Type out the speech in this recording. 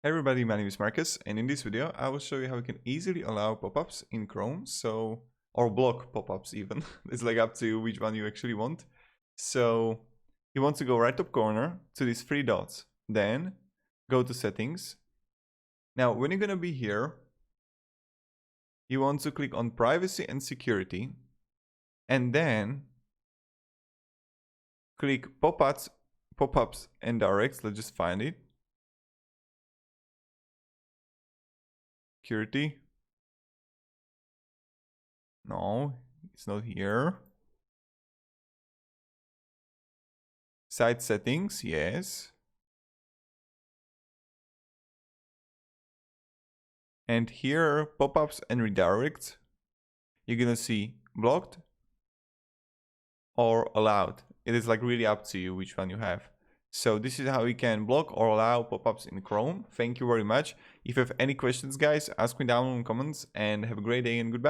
Hey everybody, my name is Marcus, and in this video I will show you how you can easily allow pop-ups in Chrome, or block pop-ups even. It's like up to you which one you actually want. So you want to go right top corner to these three dots, then go to settings. Now when you're gonna be here, you want to click on privacy and security, and then click pop-ups and directs. Let's just find it. Security. No, it's not here. Site settings, yes. And here, pop-ups and redirects, you're gonna see blocked or allowed. It is like really up to you which one you have. So this is how you can block or allow pop-ups in Chrome. Thank you very much. If you have any questions, guys, ask me down in the comments, and have a great day and goodbye.